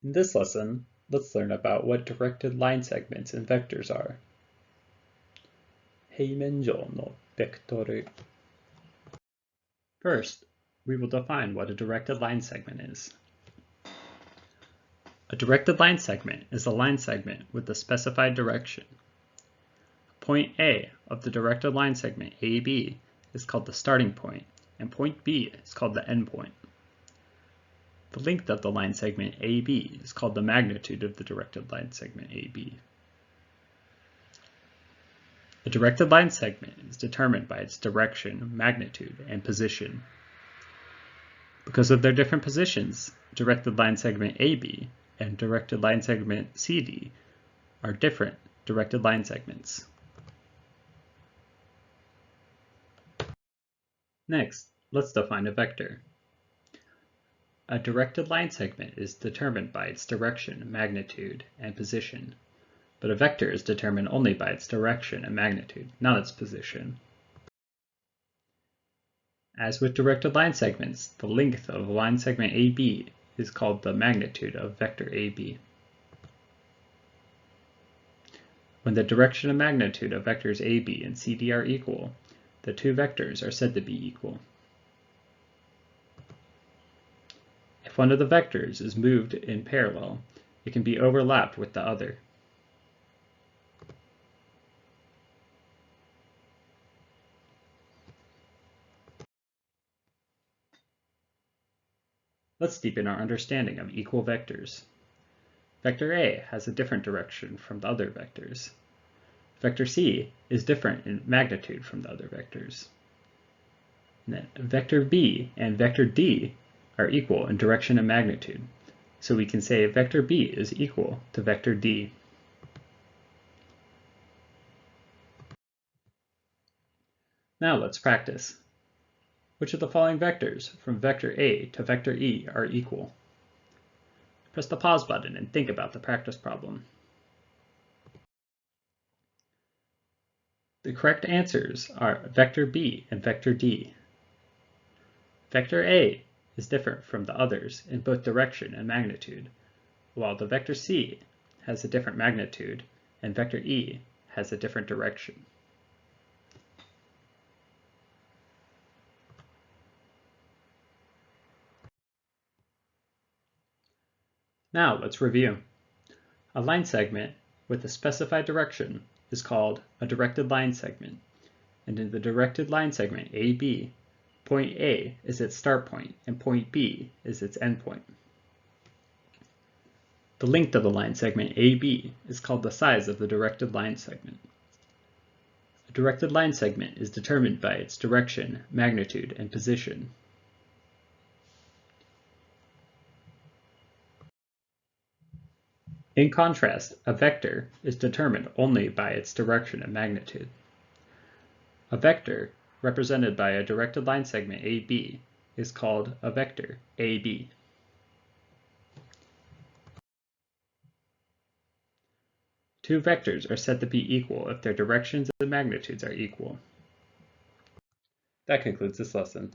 In this lesson, let's learn about what directed line segments and vectors are. 平面上のベクトル. First, we will define what a directed line segment is. A directed line segment is a line segment with a specified direction. Point A of the directed line segment AB is called the starting point, and point B is called the end point. The length of the line segment AB is called the magnitude of the directed line segment AB. A directed line segment is determined by its direction, magnitude, and position. Because of their different positions, directed line segment AB and directed line segment CD are different directed line segments. Next, let's define a vector. A directed line segment is determined by its direction, magnitude, and position, but a vector is determined only by its direction and magnitude, not its position. As with directed line segments, the length of line segment AB is called the magnitude of vector AB. When the direction and magnitude of vectors AB and CD are equal, the two vectors are said to be equal. If one of the vectors is moved in parallel, it can be overlapped with the other. Let's deepen our understanding of equal vectors. Vector A has a different direction from the other vectors. Vector C is different in magnitude from the other vectors. And then vector B and vector D are equal in direction and magnitude, so we can say vector B is equal to vector D. Now let's practice. Which of the following vectors from vector A to vector E are equal? Press the pause button and think about the practice problem. The correct answers are vector B and vector D. Vector A is different from the others in both direction and magnitude, while the vector C has a different magnitude and vector E has a different direction. Now let's review. A line segment with a specified direction is called a directed line segment, and in the directed line segment AB, point A is its start point and point B is its end point. The length of the line segment AB is called the size of the directed line segment. A directed line segment is determined by its direction, magnitude, and position. In contrast, a vector is determined only by its direction and magnitude. A vector, represented by a directed line segment AB, is called a vector AB. Two vectors are said to be equal if their directions and magnitudes are equal. That concludes this lesson.